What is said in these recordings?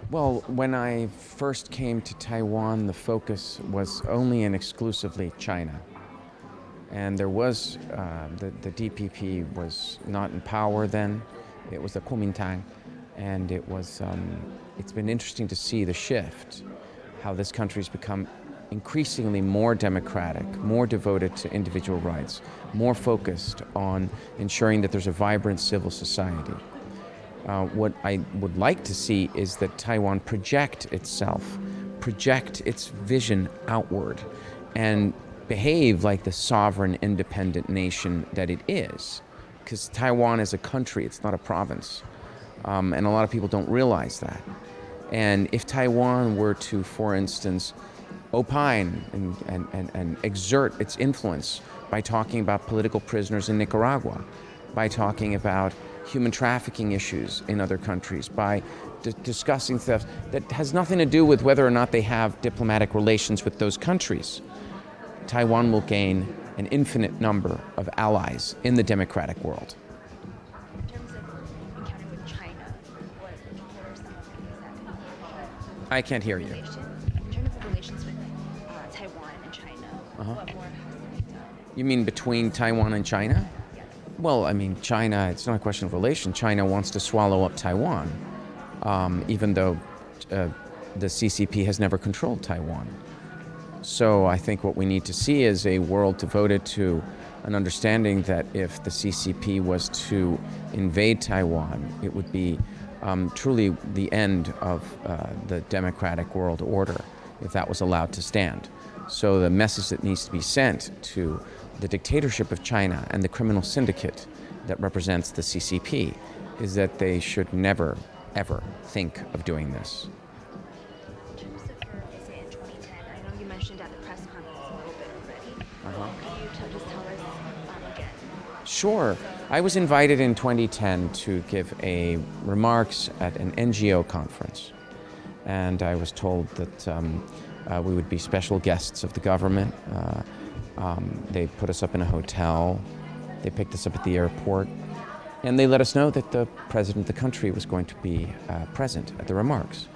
Well, when I first came to Taiwan, the focus was only and exclusively China. And there was, the DPP was not in power then. It was the Kuomintang. And it's been interesting to see the shift, how this country's become increasingly more democratic, more devoted to individual rights, more focused on ensuring that there's a vibrant civil society. What I would like to see is that Taiwan project its vision outward, and behave like the sovereign, independent nation that it is. Because Taiwan is a country, it's not a province. And a lot of people don't realize that. And if Taiwan were to, for instance, opine and exert its influence by talking about political prisoners in Nicaragua, by talking about human trafficking issues in other countries, by discussing stuff that has nothing to do with whether or not they have diplomatic relations with those countries, Taiwan will gain an infinite number of allies in the democratic world. In terms of encounter with China, what are some of the things that I can't hear you. in terms of relations with Taiwan and China, what more has to be done? You mean between Taiwan and China? Yes. Well, I mean, China, it's not a question of relation. China wants to swallow up Taiwan, even though the CCP has never controlled Taiwan. So I think what we need to see is a world devoted to an understanding that if the CCP was to invade Taiwan, it would be truly the end of the democratic world order if that was allowed to stand. So the message that needs to be sent to the dictatorship of China and the criminal syndicate that represents the CCP is that they should never, ever think of doing this. In terms of your visit in 2010, I know you mentioned at the press conference a little bit already. Could you just tell us again? Sure. I was invited in 2010 to give remarks at an NGO conference. And I was told that we would be special guests of the government. They put us up in a hotel. They picked us up at the airport. And they let us know that the president of the country was going to be present at the remarks.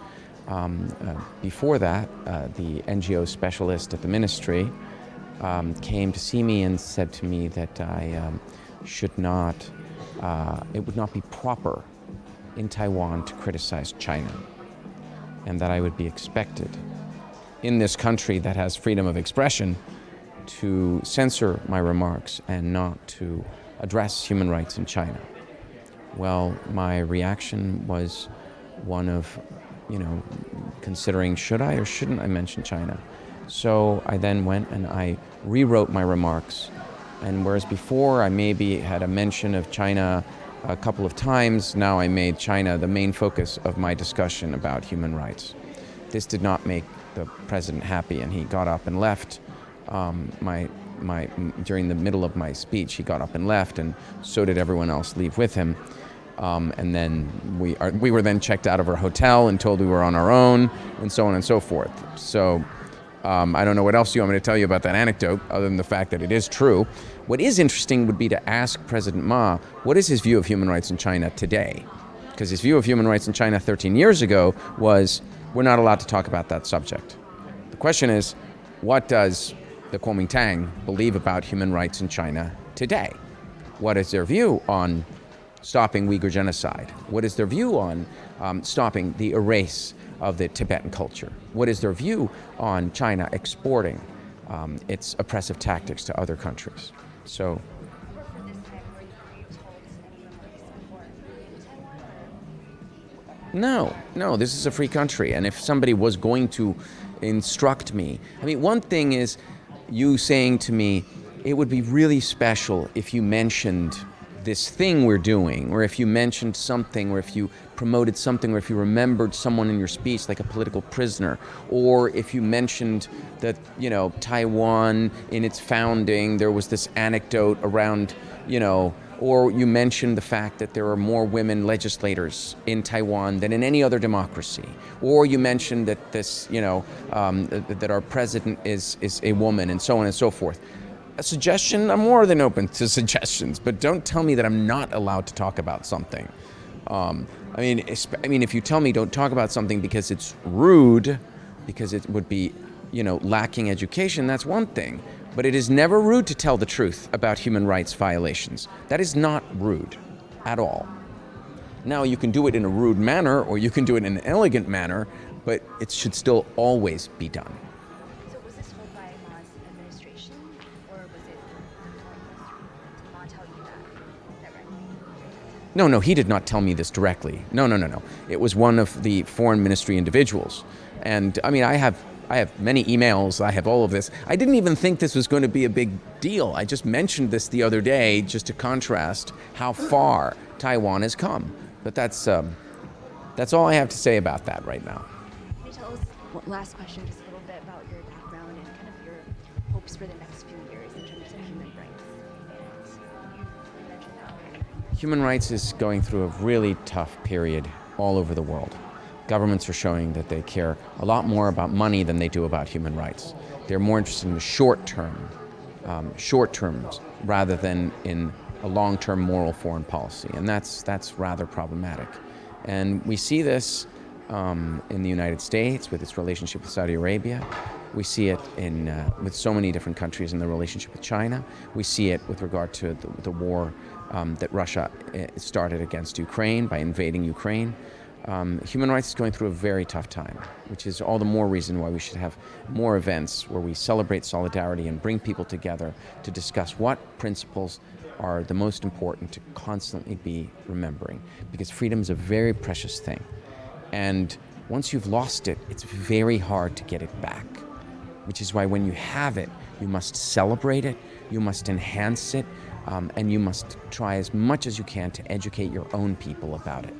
Before that, the NGO specialist at the ministry came to see me and said to me that I should not, it would not be proper in Taiwan to criticize China, and that I would be expected in this country that has freedom of expression to censor my remarks and not to address human rights in China. Well, my reaction was one of, considering should I or shouldn't I mention China? So I then went and I rewrote my remarks. And whereas before I maybe had a mention of China a couple of times, now I made China the main focus of my discussion about human rights. This did not make the president happy, and he got up and left. During the middle of my speech, he got up and left, and so did everyone else leave with him. And then we were then checked out of our hotel and told we were on our own, and so on and so forth. So I don't know what else you want me to tell you about that anecdote, other than the fact that it is true. What is interesting would be to ask President Ma, what is his view of human rights in China today? Because his view of human rights in China 13 years ago was, we're not allowed to talk about that subject. The question is, what does the Kuomintang believe about human rights in China today? What is their view on stopping Uyghur genocide? What is their view on stopping the erase of the Tibetan culture? What is their view on China exporting its oppressive tactics to other countries? So, For this time, were you told anything like this before in Taiwan? No, this is a free country. And if somebody was going to instruct me, I mean, one thing is you saying to me, it would be really special if you mentioned this thing we're doing, or if you mentioned something, or if you promoted something, or if you remembered someone in your speech like a political prisoner, or if you mentioned that, Taiwan in its founding, there was this anecdote around, or you mentioned the fact that there are more women legislators in Taiwan than in any other democracy, or you mentioned that this, that our president is a woman, and so on and so forth. A suggestion, I'm more than open to suggestions, but don't tell me that I'm not allowed to talk about something. I mean, if you tell me don't talk about something because it's rude, because it would be, lacking education, that's one thing. But it is never rude to tell the truth about human rights violations. That is not rude at all. Now, you can do it in a rude manner or you can do it in an elegant manner, but it should still always be done. So was this told by Ma's administration, or was it did Ma tell you that directly? No, he did not tell me this directly. No. It was one of the foreign ministry individuals. And I mean, I have many emails, I have all of this. I didn't even think this was going to be a big deal. I just mentioned this the other day just to contrast how far Taiwan has come. But that's all I have to say about that right now. Can you tell us, last question, just a little bit about your background and kind of your hopes for the next few years in terms of human rights? And you mentioned that. Human rights is going through a really tough period all over the world. Governments are showing that they care a lot more about money than they do about human rights. They're more interested in the short terms rather than in a long-term moral foreign policy, and that's rather problematic. And we see this in the United States with its relationship with Saudi Arabia. We see it with so many different countries in the relationship with China. We see it with regard to the war that Russia started against Ukraine by invading Ukraine. Human rights is going through a very tough time, which is all the more reason why we should have more events where we celebrate solidarity and bring people together to discuss what principles are the most important to constantly be remembering. Because freedom is a very precious thing. And once you've lost it, it's very hard to get it back. Which is why when you have it, you must celebrate it, you must enhance it, and you must try as much as you can to educate your own people about it.